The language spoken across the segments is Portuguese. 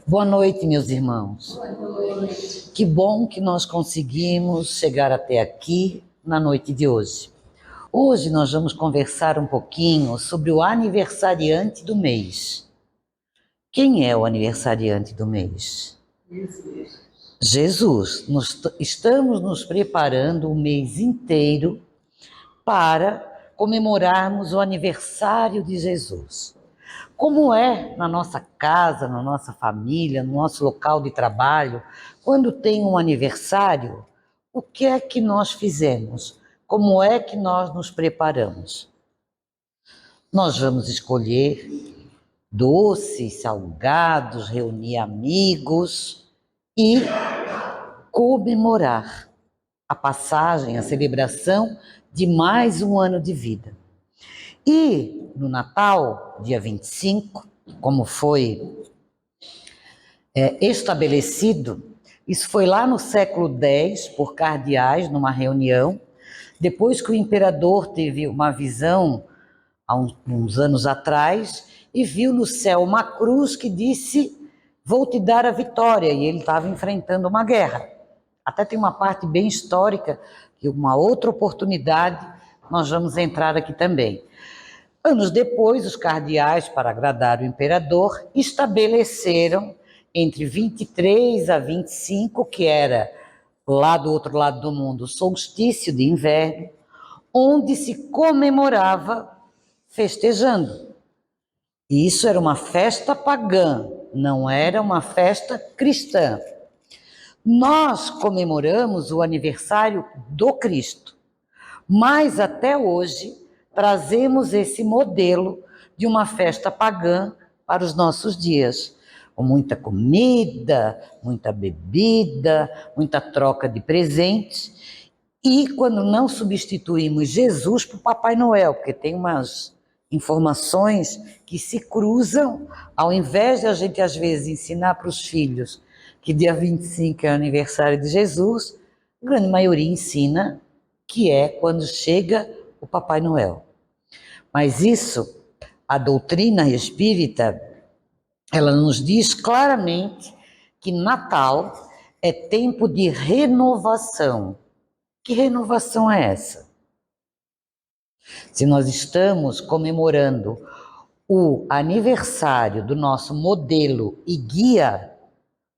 Boa noite, meus irmãos. Que bom que nós conseguimos chegar até aqui na noite de hoje. Hoje nós vamos conversar um pouquinho sobre o aniversariante do mês. Quem é o aniversariante do mês? Jesus. Estamos nos preparando o mês inteiro para comemorarmos o aniversário de Jesus. Como é na nossa casa, na nossa família, no nosso local de trabalho, quando tem um aniversário, o que é que nós fizemos? Como é que nós nos preparamos? Nós vamos escolher doces, salgados, reunir amigos e comemorar a passagem, a celebração de mais um ano de vida. E no Natal, dia 25, como foi estabelecido, isso foi lá no século X, por cardeais, numa reunião, depois que o imperador teve uma visão, há uns anos atrás, e viu no céu uma cruz que disse, vou te dar a vitória, e ele estava enfrentando uma guerra. Até tem uma parte bem histórica, que uma outra oportunidade, nós vamos entrar aqui também. Anos depois, os cardeais, para agradar o imperador, estabeleceram entre 23 a 25, que era lá do outro lado do mundo, o solstício de inverno, onde se comemorava festejando. E isso era uma festa pagã, não era uma festa cristã. Nós comemoramos o aniversário do Cristo, mas até hoje trazemos esse modelo de uma festa pagã para os nossos dias, com muita comida, muita bebida, muita troca de presentes, e quando não substituímos Jesus por Papai Noel, porque tem umas informações que se cruzam, ao invés de a gente às vezes ensinar para os filhos que dia 25 é o aniversário de Jesus, a grande maioria ensina que é quando chega o Papai Noel. Mas isso, a doutrina espírita, ela nos diz claramente que Natal é tempo de renovação. Que renovação é essa? Se nós estamos comemorando o aniversário do nosso modelo e guia,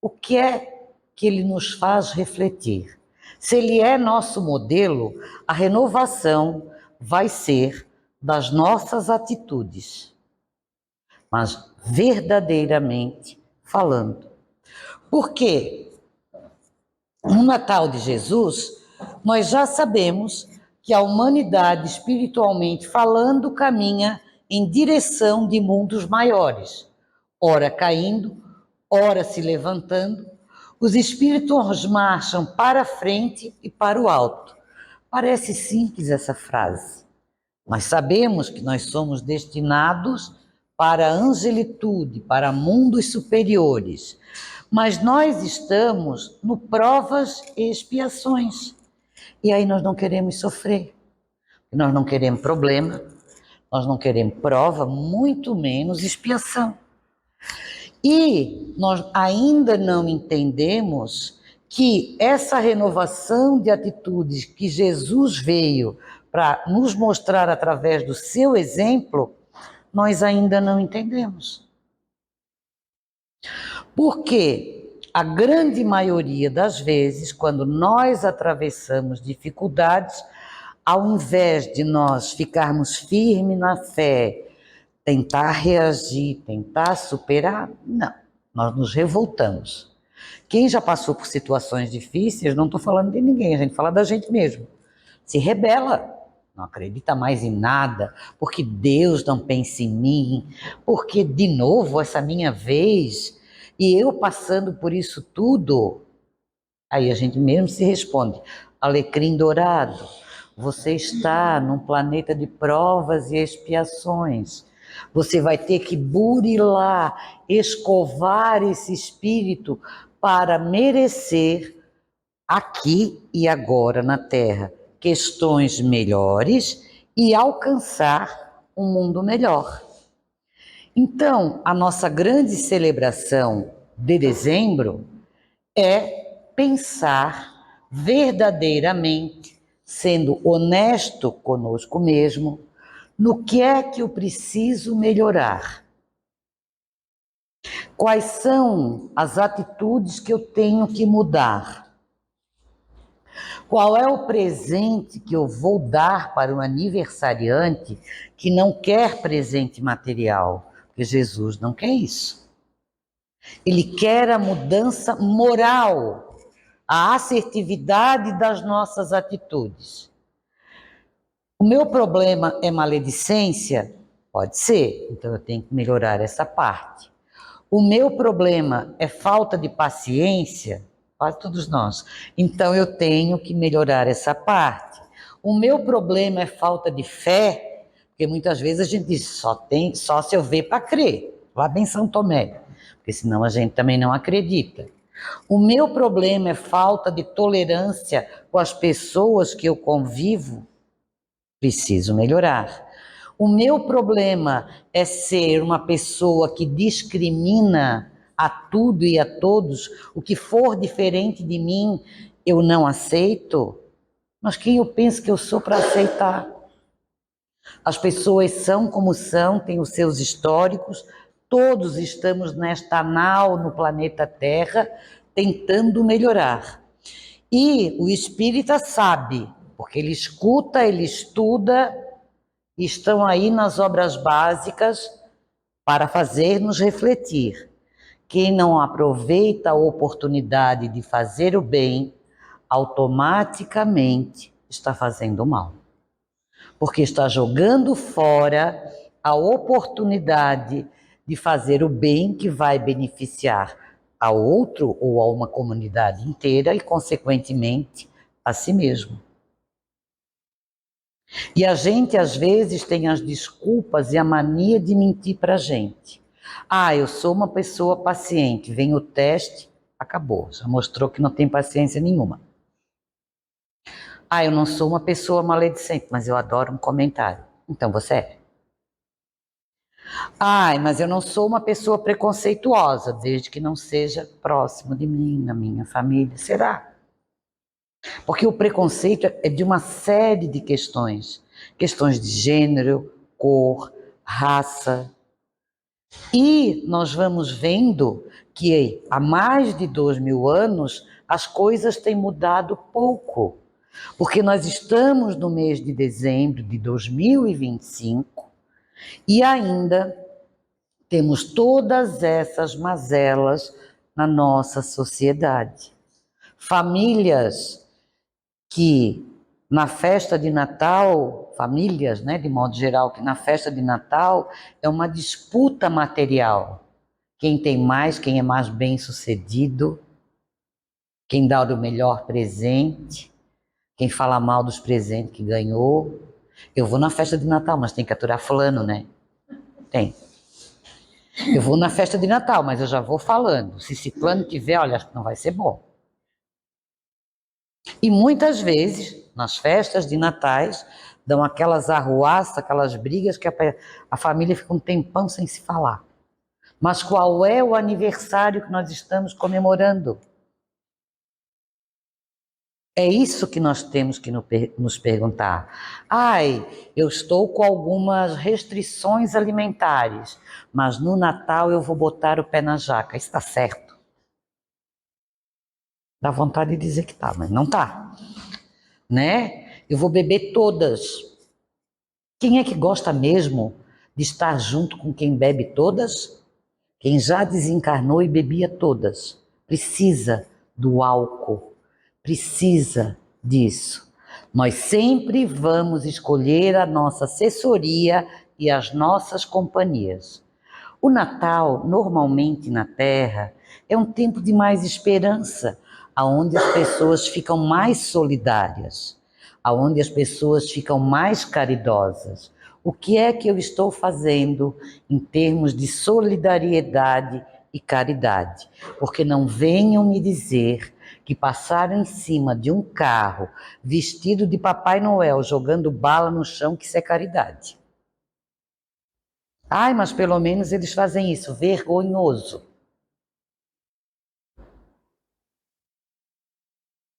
o que é que ele nos faz refletir? Se ele é nosso modelo, a renovação vai ser das nossas atitudes, mas verdadeiramente falando. Porque no Natal de Jesus, nós já sabemos que a humanidade, espiritualmente falando, caminha em direção de mundos maiores, ora caindo, ora se levantando. Os espíritos marcham para a frente e para o alto. Parece simples essa frase, mas sabemos que nós somos destinados para a angelitude, para mundos superiores. Mas nós estamos no provas e expiações. E aí nós não queremos sofrer. Nós não queremos problema, nós não queremos prova, muito menos expiação. E nós ainda não entendemos que essa renovação de atitudes que Jesus veio para nos mostrar através do seu exemplo, nós ainda não entendemos. Porque a grande maioria das vezes, quando nós atravessamos dificuldades, ao invés de nós ficarmos firmes na fé, tentar reagir, tentar superar, não, nós nos revoltamos. Quem já passou por situações difíceis, não estou falando de ninguém, a gente fala da gente mesmo, se rebela, não acredita mais em nada, porque Deus não pensa em mim, porque de novo essa minha vez, e eu passando por isso tudo, aí a gente mesmo se responde, alecrim dourado, você está num planeta de provas e expiações, você vai ter que burilar, escovar esse espírito para merecer aqui e agora na Terra questões melhores e alcançar um mundo melhor. Então, a nossa grande celebração de dezembro é pensar verdadeiramente, sendo honesto conosco mesmo, no que é que eu preciso melhorar. Quais são as atitudes que eu tenho que mudar? Qual é o presente que eu vou dar para um aniversariante que não quer presente material? Porque Jesus não quer isso. Ele quer a mudança moral, a assertividade das nossas atitudes. O meu problema é maledicência? Pode ser, então eu tenho que melhorar essa parte. O meu problema é falta de paciência? Quase todos nós. Então eu tenho que melhorar essa parte. O meu problema é falta de fé? Porque muitas vezes a gente diz, só se eu ver para crer. Lá bem São Tomé. Porque senão a gente também não acredita. O meu problema é falta de tolerância com as pessoas que eu convivo? Preciso melhorar. O meu problema é ser uma pessoa que discrimina a tudo e a todos. O que for diferente de mim, eu não aceito. Mas quem eu penso que eu sou para aceitar? As pessoas são como são, têm os seus históricos. Todos estamos nesta nau no planeta Terra tentando melhorar. E o espírita sabe, porque ele escuta, ele estuda, estão aí nas obras básicas para fazer-nos refletir. Quem não aproveita a oportunidade de fazer o bem, automaticamente está fazendo o mal. Porque está jogando fora a oportunidade de fazer o bem que vai beneficiar a outro ou a uma comunidade inteira e, consequentemente, a si mesmo. E a gente, às vezes, tem as desculpas e a mania de mentir para a gente. Ah, eu sou uma pessoa paciente, vem o teste, acabou, já mostrou que não tem paciência nenhuma. Ah, eu não sou uma pessoa maledicente, mas eu adoro um comentário. Então você é. Ai, mas eu não sou uma pessoa preconceituosa, desde que não seja próximo de mim, na minha família. Será? Porque o preconceito é de uma série de questões. Questões de gênero, cor, raça. E nós vamos vendo que há mais de 2000 anos as coisas têm mudado pouco. Porque nós estamos no mês de dezembro de 2025 e ainda temos todas essas mazelas na nossa sociedade. Famílias que na festa de Natal, famílias, né, de modo geral, que na festa de Natal é uma disputa material. Quem tem mais, quem é mais bem-sucedido, quem dá o melhor presente, quem fala mal dos presentes que ganhou. Eu vou na festa de Natal, mas tem que aturar fulano, né? Tem. Eu vou na festa de Natal, mas eu já vou falando. Se esse plano tiver, olha, acho que não vai ser bom. E muitas vezes, nas festas de Natais, dão aquelas arruaças, aquelas brigas que a família fica um tempão sem se falar. Mas qual é o aniversário que nós estamos comemorando? É isso que nós temos que nos perguntar. Ai, eu estou com algumas restrições alimentares, mas no Natal eu vou botar o pé na jaca. Está certo. Dá vontade de dizer que tá, mas não tá. Né? Eu vou beber todas. Quem é que gosta mesmo de estar junto com quem bebe todas? Quem já desencarnou e bebia todas. Precisa do álcool. Precisa disso. Nós sempre vamos escolher a nossa assessoria e as nossas companhias. O Natal, normalmente na Terra, é um tempo de mais esperança, aonde as pessoas ficam mais solidárias, aonde as pessoas ficam mais caridosas. O que é que eu estou fazendo em termos de solidariedade e caridade? Porque não venham me dizer que passaram em cima de um carro vestido de Papai Noel jogando bala no chão, que isso é caridade. Ai, mas pelo menos eles fazem isso, vergonhoso.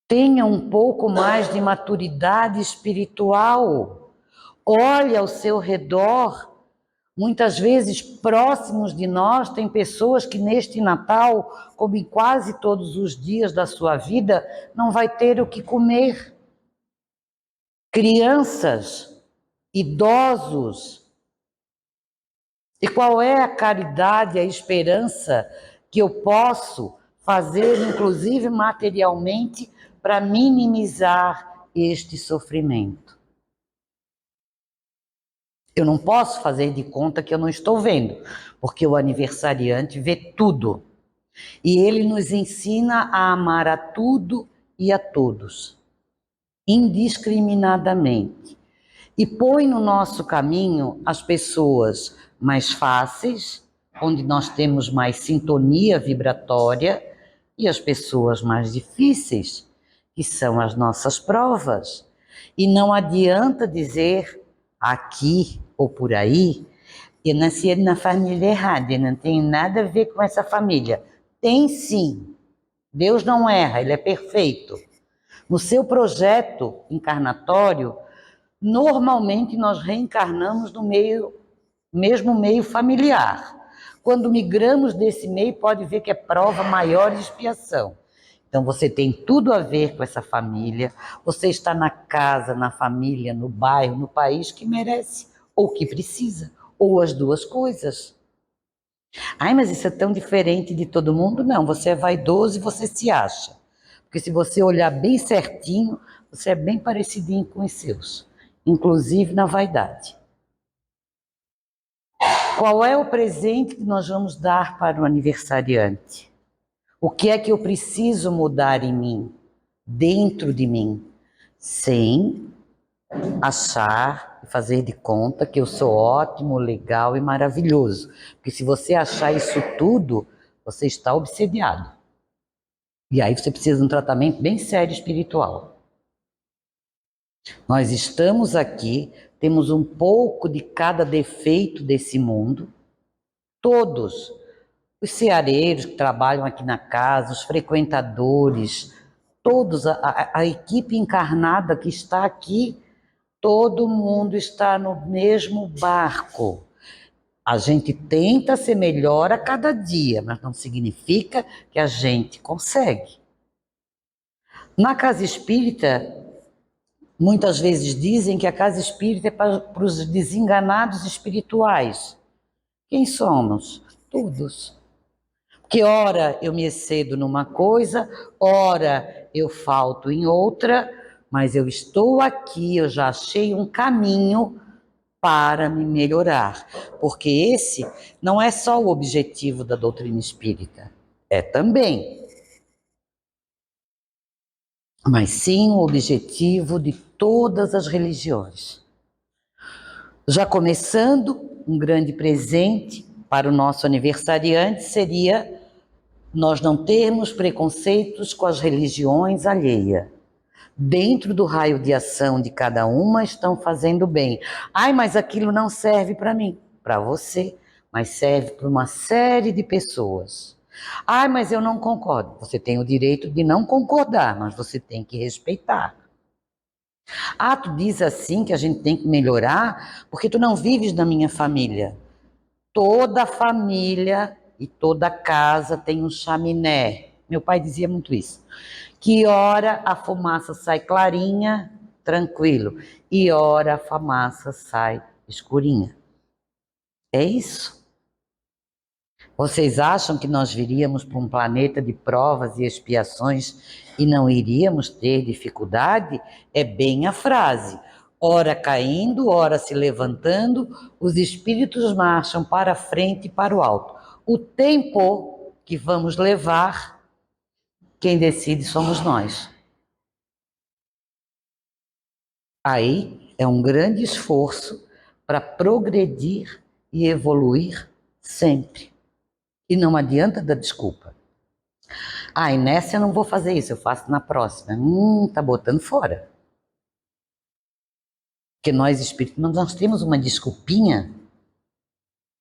Tenha um pouco mais de maturidade espiritual. Olhe ao seu redor. Muitas vezes, próximos de nós, tem pessoas que neste Natal, como em quase todos os dias da sua vida, não vai ter o que comer. Crianças, idosos. E qual é a caridade, a esperança que eu posso fazer, inclusive materialmente, para minimizar este sofrimento? Eu não posso fazer de conta que eu não estou vendo, porque o aniversariante vê tudo. E ele nos ensina a amar a tudo e a todos, indiscriminadamente. E põe no nosso caminho as pessoas mais fáceis, onde nós temos mais sintonia vibratória, e as pessoas mais difíceis, que são as nossas provas. E não adianta dizer aqui ou por aí, eu nasci na família errada, eu não tenho nada a ver com essa família. Tem sim. Deus não erra, ele é perfeito. No seu projeto encarnatório, normalmente nós reencarnamos no mesmo meio familiar. Quando migramos desse meio, pode ver que é prova maior de expiação. Então você tem tudo a ver com essa família, você está na casa, na família, no bairro, no país que merece, ou que precisa, ou as duas coisas. Ai, mas isso é tão diferente de todo mundo? Não, você é vaidoso e você se acha. Porque se você olhar bem certinho, você é bem parecidinho com os seus, inclusive na vaidade. Qual é o presente que nós vamos dar para o aniversariante? O que é que eu preciso mudar em mim, dentro de mim, sem achar e fazer de conta que eu sou ótimo, legal e maravilhoso. Porque se você achar isso tudo, você está obsediado. E aí você precisa de um tratamento bem sério espiritual. Nós estamos aqui, temos um pouco de cada defeito desse mundo, todos, os ceareiros que trabalham aqui na casa, os frequentadores, todos, a equipe encarnada que está aqui, todo mundo está no mesmo barco. A gente tenta ser melhor a cada dia, mas não significa que a gente consegue. Na casa espírita, muitas vezes dizem que a casa espírita é para os desenganados espirituais. Quem somos? Todos. Porque ora eu me excedo numa coisa, ora eu falto em outra, mas eu estou aqui, eu já achei um caminho para me melhorar. Porque esse não é só o objetivo da doutrina espírita, é também, mas sim o objetivo de todas as religiões. Já começando, um grande presente para o nosso aniversariante seria nós não termos preconceitos com as religiões alheias. Dentro do raio de ação de cada uma estão fazendo bem. Ai, mas aquilo não serve para mim, para você, mas serve para uma série de pessoas. Ai, mas eu não concordo. Você tem o direito de não concordar, mas você tem que respeitar. Ah, tu diz assim que a gente tem que melhorar porque tu não vives na minha família. Toda família e toda casa tem um chaminé. Meu pai dizia muito isso. Que ora a fumaça sai clarinha, tranquilo, e ora a fumaça sai escurinha. É isso. Vocês acham que nós viríamos para um planeta de provas e expiações e não iríamos ter dificuldade? É bem a frase. Ora caindo, ora se levantando, os espíritos marcham para a frente e para o alto. O tempo que vamos levar, quem decide somos nós. Aí é um grande esforço para progredir e evoluir sempre. E não adianta dar desculpa. Ah, e nessa eu não vou fazer isso, eu faço na próxima. Tá botando fora. Porque nós espíritos, nós temos uma desculpinha,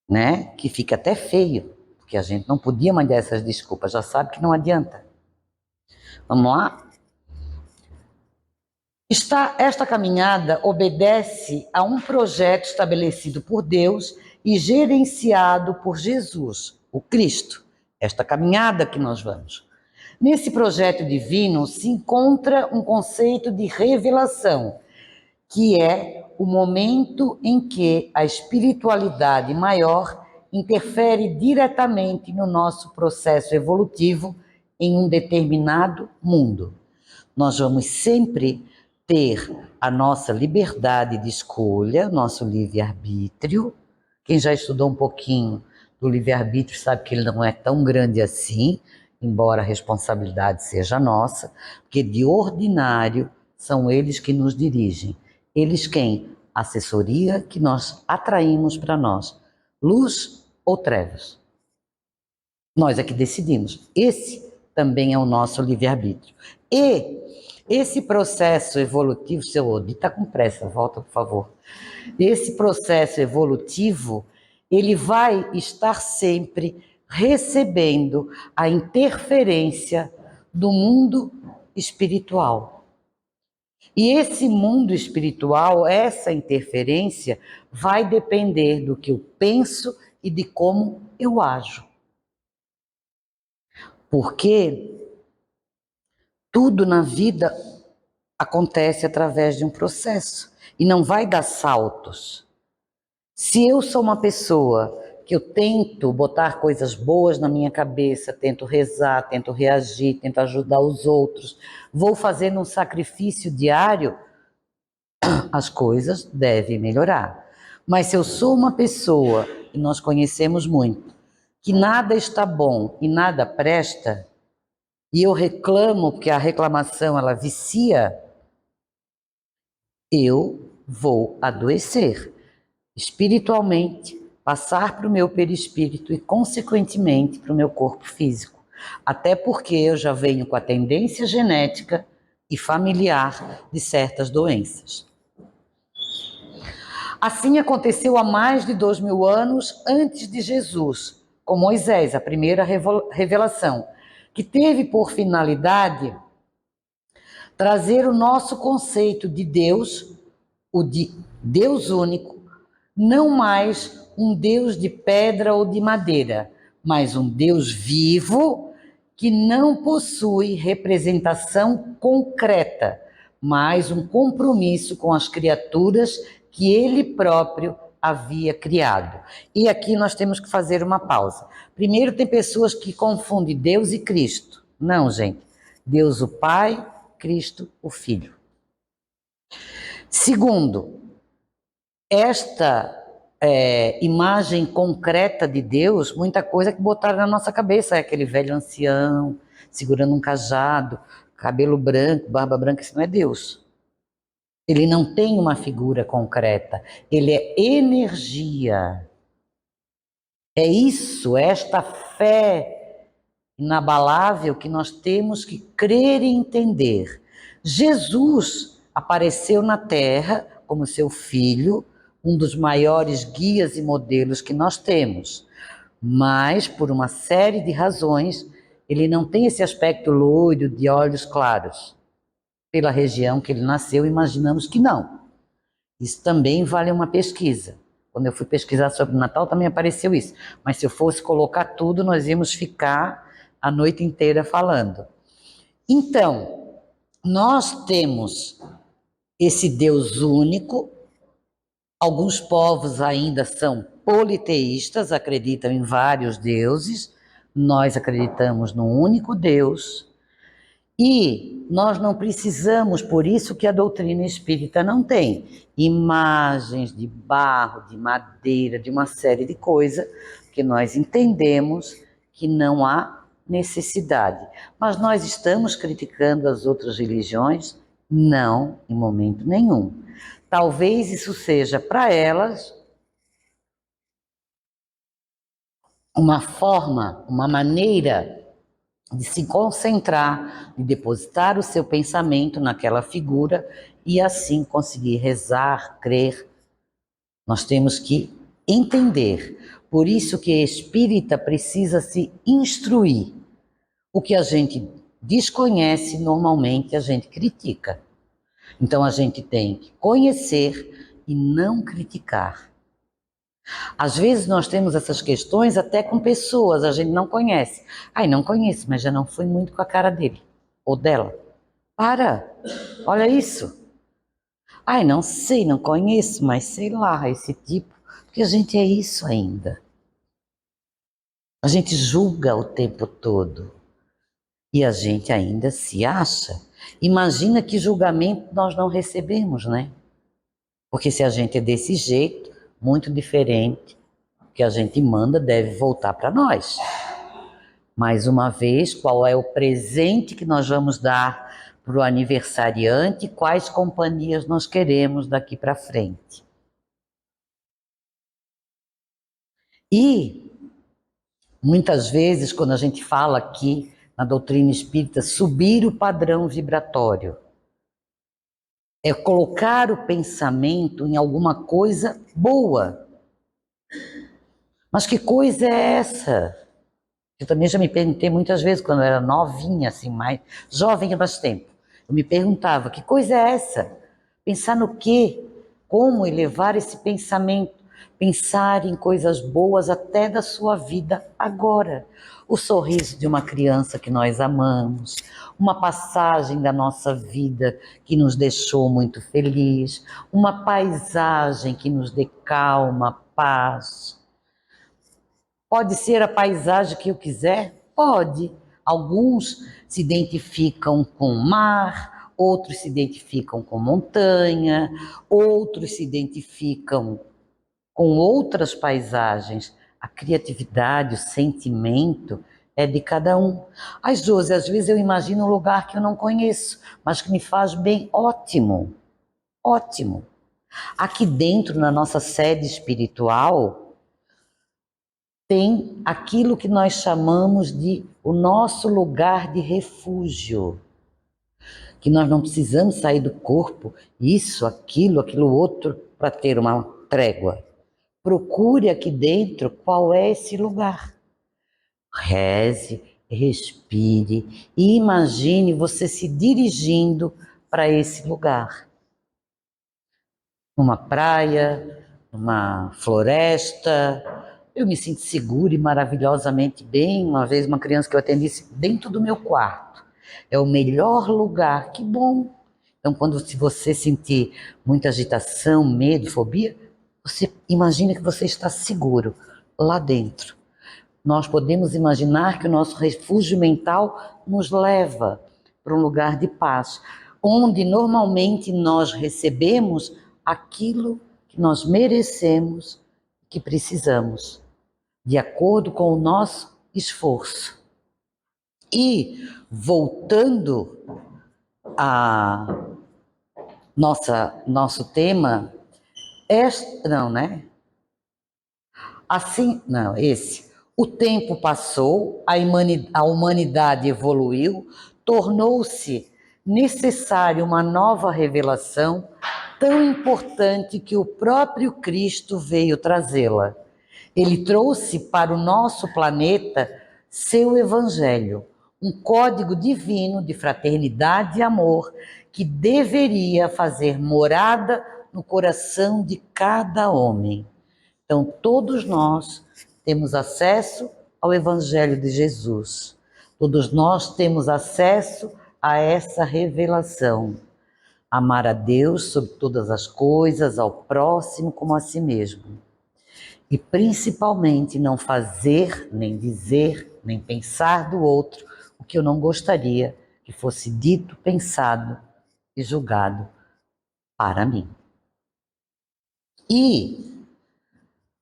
né? Que fica até feio. Porque a gente não podia mandar essas desculpas, já sabe que não adianta. Vamos lá? Esta caminhada obedece a um projeto estabelecido por Deus e gerenciado por Jesus, o Cristo. Esta caminhada que nós vamos. Nesse projeto divino se encontra um conceito de revelação, que é o momento em que a espiritualidade maior interfere diretamente no nosso processo evolutivo em um determinado mundo. Nós vamos sempre ter a nossa liberdade de escolha, nosso livre-arbítrio. Quem já estudou um pouquinho do livre-arbítrio sabe que ele não é tão grande assim, embora a responsabilidade seja nossa, porque de ordinário são eles que nos dirigem. Eles quem? Assessoria que nós atraímos para nós. Luz ou trevas? Nós é que decidimos. Esse também é o nosso livre-arbítrio. E esse processo evolutivo, seu Odi, está com pressa, volta por favor. Esse processo evolutivo, ele vai estar sempre recebendo a interferência do mundo espiritual. E esse mundo espiritual, essa interferência, vai depender do que eu penso e de como eu ajo. Porque tudo na vida acontece através de um processo e não vai dar saltos. Se eu sou uma pessoa que eu tento botar coisas boas na minha cabeça, tento rezar, tento reagir, tento ajudar os outros, vou fazendo um sacrifício diário, as coisas devem melhorar. Mas se eu sou uma pessoa, e nós conhecemos muito, que nada está bom e nada presta, e eu reclamo, porque a reclamação ela vicia, eu vou adoecer espiritualmente, passar para o meu perispírito e, consequentemente, para o meu corpo físico. Até porque eu já venho com a tendência genética e familiar de certas doenças. Assim aconteceu há mais de 2000 anos antes de Jesus, com Moisés, a primeira revelação, que teve por finalidade trazer o nosso conceito de Deus, o de Deus único, não mais um Deus de pedra ou de madeira, mas um Deus vivo que não possui representação concreta, mas um compromisso com as criaturas que ele próprio havia criado. E aqui nós temos que fazer uma pausa. Primeiro, tem pessoas que confundem Deus e Cristo. Não, gente. Deus o Pai, Cristo o Filho. Segundo, esta imagem concreta de Deus, muita coisa que botaram na nossa cabeça, é aquele velho ancião, segurando um cajado, cabelo branco, barba branca, isso não é Deus. Ele não tem uma figura concreta, ele é energia. É isso, esta fé inabalável que nós temos que crer e entender. Jesus apareceu na Terra como seu filho, um dos maiores guias e modelos que nós temos. Mas, por uma série de razões, ele não tem esse aspecto loiro, de olhos claros. Pela região que ele nasceu, imaginamos que não. Isso também vale uma pesquisa. Quando eu fui pesquisar sobre o Natal, também apareceu isso. Mas se eu fosse colocar tudo, nós íamos ficar a noite inteira falando. Então, nós temos esse Deus único. Alguns povos ainda são politeístas, acreditam em vários deuses. Nós acreditamos num único Deus. E nós não precisamos, por isso que a doutrina espírita não tem imagens de barro, de madeira, de uma série de coisas, que nós entendemos que não há necessidade. Mas nós estamos criticando as outras religiões? Não, em momento nenhum. Talvez isso seja para elas uma forma, uma maneira de se concentrar, de depositar o seu pensamento naquela figura e assim conseguir rezar, crer. Nós temos que entender. Por isso que a espírita precisa se instruir. O que a gente desconhece, normalmente a gente critica. Então a gente tem que conhecer e não criticar. Às vezes nós temos essas questões até com pessoas, a gente não conhece. Ai, não conheço, mas já não fui muito com a cara dele ou dela. Para, olha isso. Ai, não sei, não conheço, mas sei lá, esse tipo. Porque a gente é isso ainda. A gente julga o tempo todo. E a gente ainda se acha. Imagina que julgamento nós não recebemos, né? Porque se a gente é desse jeito, muito diferente, o que a gente manda deve voltar para nós. Mais uma vez, qual é o presente que nós vamos dar para o aniversariante? Quais companhias nós queremos daqui para frente? E muitas vezes, quando a gente fala aqui na doutrina espírita, subir o padrão vibratório, é colocar o pensamento em alguma coisa boa. Mas que coisa é essa? Eu também já me perguntei muitas vezes, quando eu era novinha, assim, mais jovem há mais tempo. Eu me perguntava, que coisa é essa? Pensar no quê? Como elevar esse pensamento? Pensar em coisas boas até da sua vida agora. O sorriso de uma criança que nós amamos, uma passagem da nossa vida que nos deixou muito feliz, uma paisagem que nos dê calma, paz. Pode ser a paisagem que eu quiser? Pode. Alguns se identificam com o mar, outros se identificam com montanha, outros se identificam com outras paisagens. A criatividade, o sentimento é de cada um. Ai, Josi, às vezes eu imagino um lugar que eu não conheço, mas que me faz bem. Ótimo, ótimo. Aqui dentro, na nossa sede espiritual, tem aquilo que nós chamamos de o nosso lugar de refúgio, que nós não precisamos sair do corpo, isso, aquilo outro, para ter uma trégua. Procure aqui dentro qual é esse lugar. Reze, respire e imagine você se dirigindo para esse lugar. Numa praia, numa floresta. Eu me sinto segura e maravilhosamente bem. Uma vez uma criança que eu atendi disse, dentro do meu quarto. É o melhor lugar, que bom. Então, se você sentir muita agitação, medo, fobia, você imagina que você está seguro lá dentro. Nós podemos imaginar que o nosso refúgio mental nos leva para um lugar de paz, onde normalmente nós recebemos aquilo que nós merecemos, que precisamos, de acordo com o nosso esforço. E voltando a nosso tema, esse. O tempo passou, a humanidade evoluiu, tornou-se necessária uma nova revelação tão importante que o próprio Cristo veio trazê-la. Ele trouxe para o nosso planeta seu Evangelho, um código divino de fraternidade e amor que deveria fazer morada no coração de cada homem. Então, todos nós temos acesso ao Evangelho de Jesus. Todos nós temos acesso a essa revelação. Amar a Deus sobre todas as coisas, ao próximo como a si mesmo. E principalmente não fazer, nem dizer, nem pensar do outro o que eu não gostaria que fosse dito, pensado e julgado para mim. E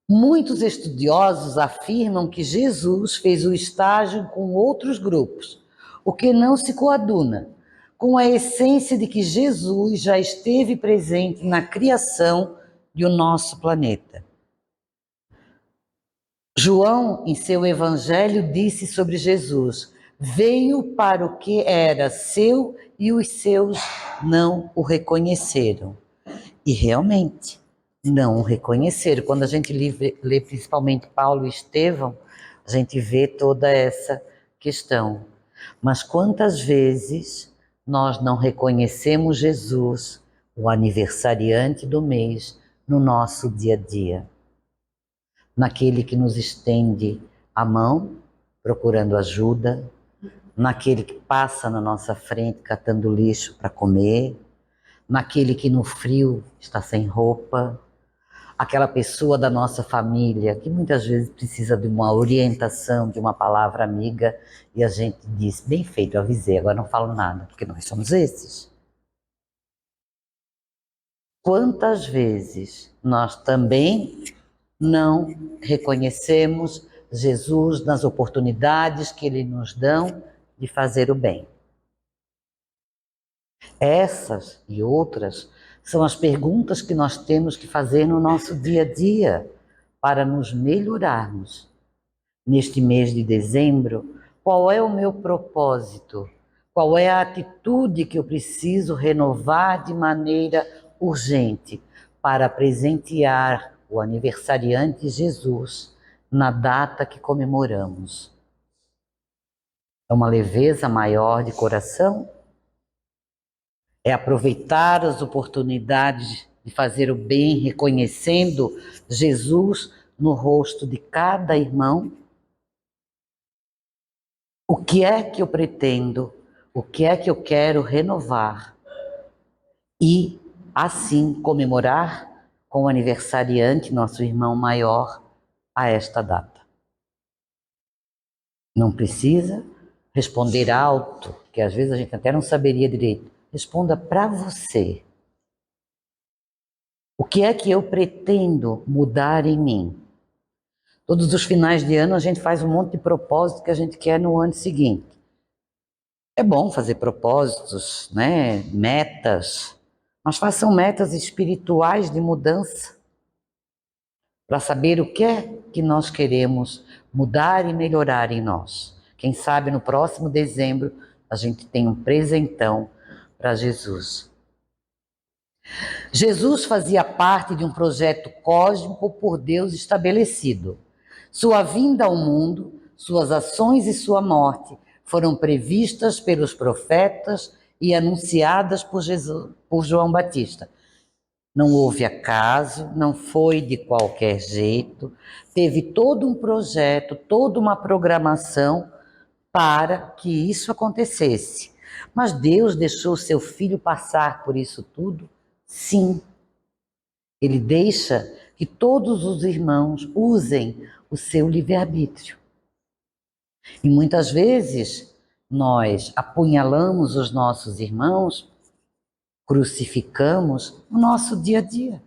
muitos estudiosos afirmam que Jesus fez o estágio com outros grupos, o que não se coaduna com a essência de que Jesus já esteve presente na criação do nosso planeta. João, em seu evangelho, disse sobre Jesus: veio para o que era seu e os seus não o reconheceram. E realmente, não o reconheceram. Quando a gente lê principalmente Paulo e Estevão, a gente vê toda essa questão. Mas quantas vezes nós não reconhecemos Jesus, o aniversariante do mês, no nosso dia a dia. Naquele que nos estende a mão, procurando ajuda, naquele que passa na nossa frente catando lixo para comer, naquele que no frio está sem roupa, aquela pessoa da nossa família que muitas vezes precisa de uma orientação, de uma palavra amiga, e a gente diz, bem feito, eu avisei, agora não falo nada, porque nós somos esses. Quantas vezes nós também não reconhecemos Jesus nas oportunidades que Ele nos dão de fazer o bem? Essas e outras são as perguntas que nós temos que fazer no nosso dia a dia para nos melhorarmos. Neste mês de dezembro, qual é o meu propósito? Qual é a atitude que eu preciso renovar de maneira urgente para presentear o aniversariante Jesus na data que comemoramos? É uma leveza maior de coração? É aproveitar as oportunidades de fazer o bem, reconhecendo Jesus no rosto de cada irmão? O que é que eu pretendo? O que é que eu quero renovar? E, assim, comemorar com o aniversariante, nosso irmão maior, a esta data. Não precisa responder alto, que às vezes a gente até não saberia direito. Responda para você. O que é que eu pretendo mudar em mim? Todos os finais de ano a gente faz um monte de propósito que a gente quer no ano seguinte. É bom fazer propósitos, né? Metas, mas façam metas espirituais de mudança para saber o que é que nós queremos mudar e melhorar em nós. Quem sabe no próximo dezembro a gente tem um presentão para Jesus. Jesus fazia parte de um projeto cósmico por Deus estabelecido. Sua vinda ao mundo, suas ações e sua morte foram previstas pelos profetas e anunciadas por João Batista. Não houve acaso, não foi de qualquer jeito, teve todo um projeto, toda uma programação para que isso acontecesse. Mas Deus deixou seu filho passar por isso tudo? Sim. Ele deixa que todos os irmãos usem o seu livre-arbítrio. E muitas vezes nós apunhalamos os nossos irmãos, crucificamos o nosso dia a dia.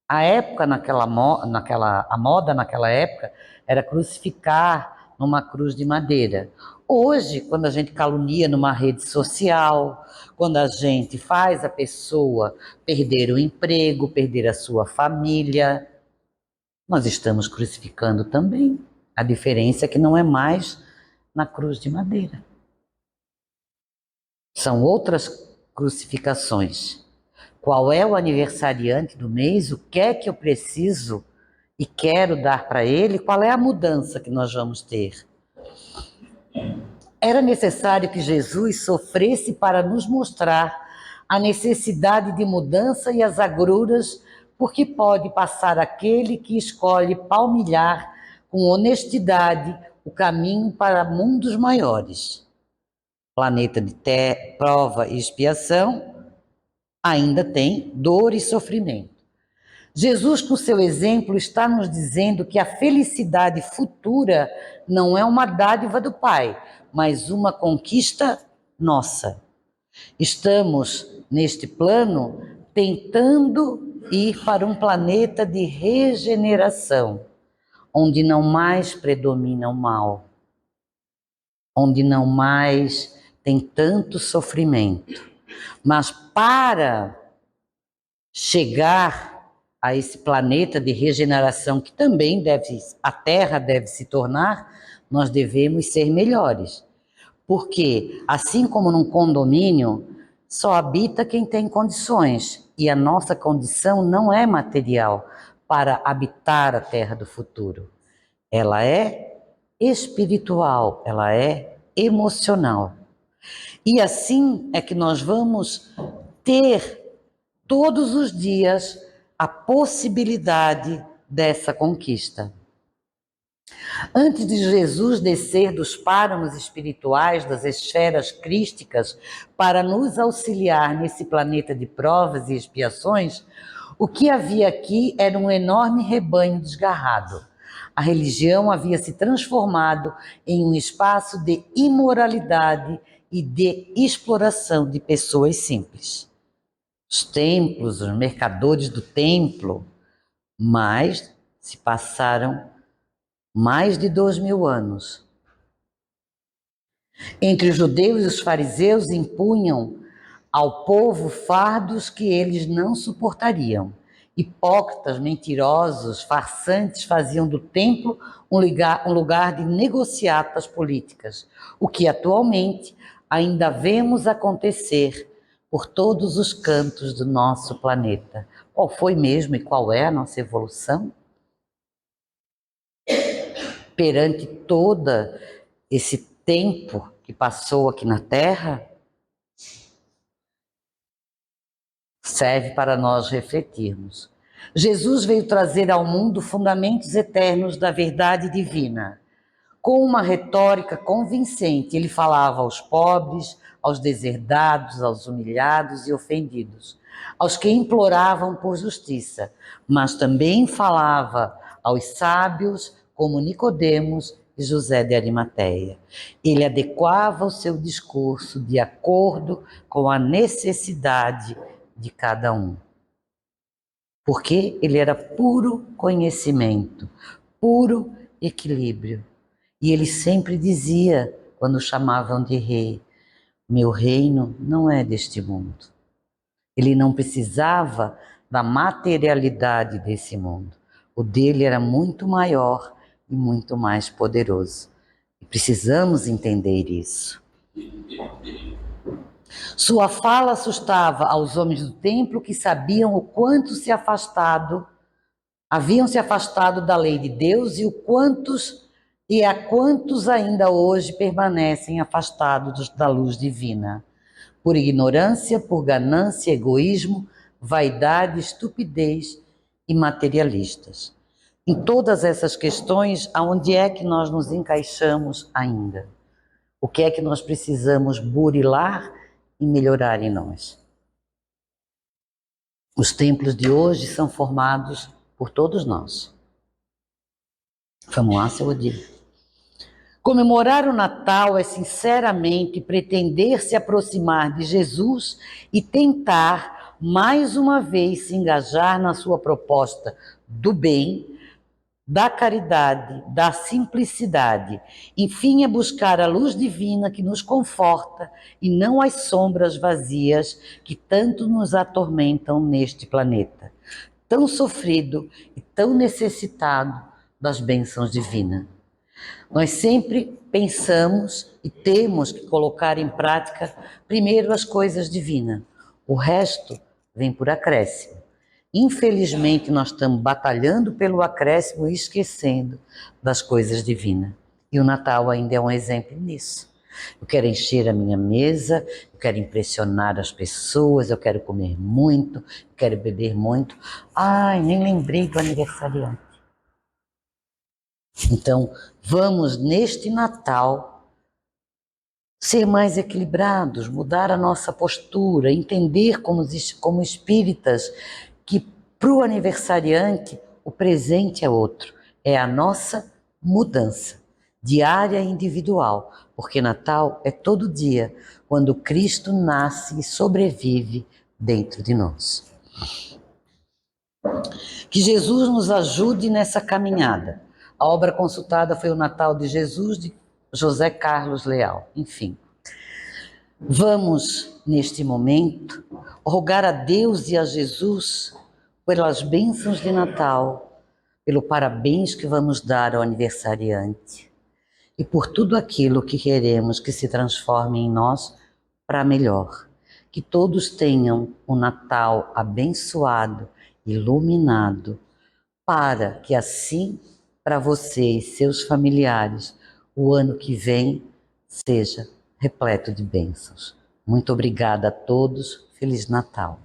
A época a moda naquela época era crucificar numa cruz de madeira. Hoje, quando a gente calunia numa rede social, quando a gente faz a pessoa perder o emprego, perder a sua família, nós estamos crucificando também. A diferença é que não é mais na cruz de madeira. São outras crucificações. Qual é o aniversariante do mês? O que é que eu preciso e quero dar para ele? Qual é a mudança que nós vamos ter? Era necessário que Jesus sofresse para nos mostrar a necessidade de mudança e as agruras, porque pode passar aquele que escolhe palmilhar com honestidade o caminho para mundos maiores. Planeta de prova e expiação ainda tem dor e sofrimento. Jesus, com seu exemplo, está nos dizendo que a felicidade futura não é uma dádiva do Pai, mas uma conquista nossa. Estamos, neste plano, tentando ir para um planeta de regeneração, onde não mais predomina o mal, onde não mais tem tanto sofrimento. Mas para chegar a esse planeta de regeneração que também a Terra deve se tornar, nós devemos ser melhores. Porque, assim como num condomínio, só habita quem tem condições, e a nossa condição não é material para habitar a Terra do futuro. Ela é espiritual, ela é emocional. E assim é que nós vamos ter todos os dias a possibilidade dessa conquista. Antes de Jesus descer dos páramos espirituais, das esferas crísticas, para nos auxiliar nesse planeta de provas e expiações, o que havia aqui era um enorme rebanho desgarrado. A religião havia se transformado em um espaço de imoralidade e de exploração de pessoas simples. Os templos, os mercadores do templo, mas se passaram mais de 2000 anos. Entre os judeus e os fariseus impunham ao povo fardos que eles não suportariam. Hipócritas, mentirosos, farsantes faziam do templo um lugar de negociatas políticas, o que atualmente ainda vemos acontecer por todos os cantos do nosso planeta. Qual foi mesmo e qual é a nossa evolução? Perante todo esse tempo que passou aqui na Terra, serve para nós refletirmos. Jesus veio trazer ao mundo fundamentos eternos da verdade divina. Com uma retórica convincente, ele falava aos pobres, aos deserdados, aos humilhados e ofendidos, aos que imploravam por justiça, mas também falava aos sábios, como Nicodemos e José de Arimateia. Ele adequava o seu discurso de acordo com a necessidade de cada um. Porque ele era puro conhecimento, puro equilíbrio. E ele sempre dizia, quando chamavam de rei, meu reino não é deste mundo. Ele não precisava da materialidade desse mundo. O dele era muito maior e muito mais poderoso. E precisamos entender isso. Sua fala assustava aos homens do templo que sabiam o quanto haviam se afastado da lei de Deus e a quantos ainda hoje permanecem afastados da luz divina, por ignorância, por ganância, egoísmo, vaidade, estupidez e materialistas. Em todas essas questões, aonde é que nós nos encaixamos ainda? O que é que nós precisamos burilar e melhorar em nós? Os templos de hoje são formados por todos nós. Vamos lá, seu Odílio. Comemorar o Natal é sinceramente pretender se aproximar de Jesus e tentar, mais uma vez, se engajar na sua proposta do bem, da caridade, da simplicidade. Enfim, é buscar a luz divina que nos conforta e não as sombras vazias que tanto nos atormentam neste planeta, tão sofrido e tão necessitado das bênçãos divinas. Nós sempre pensamos e temos que colocar em prática primeiro as coisas divinas. O resto vem por acréscimo. Infelizmente, nós estamos batalhando pelo acréscimo e esquecendo das coisas divinas. E o Natal ainda é um exemplo nisso. Eu quero encher a minha mesa, eu quero impressionar as pessoas, eu quero comer muito, eu quero beber muito. Ai, nem lembrei do aniversariante. Então, vamos neste Natal ser mais equilibrados, mudar a nossa postura, entender como espíritas que para o aniversariante o presente é outro, é a nossa mudança diária e individual, porque Natal é todo dia, quando Cristo nasce e sobrevive dentro de nós. Que Jesus nos ajude nessa caminhada. A obra consultada foi o Natal de Jesus, de José Carlos Leal. Enfim, vamos, neste momento, rogar a Deus e a Jesus pelas bênçãos de Natal, pelo parabéns que vamos dar ao aniversariante e por tudo aquilo que queremos que se transforme em nós para melhor. Que todos tenham um Natal abençoado, iluminado, para que assim, para você e seus familiares, o ano que vem seja repleto de bênçãos. Muito obrigada a todos. Feliz Natal.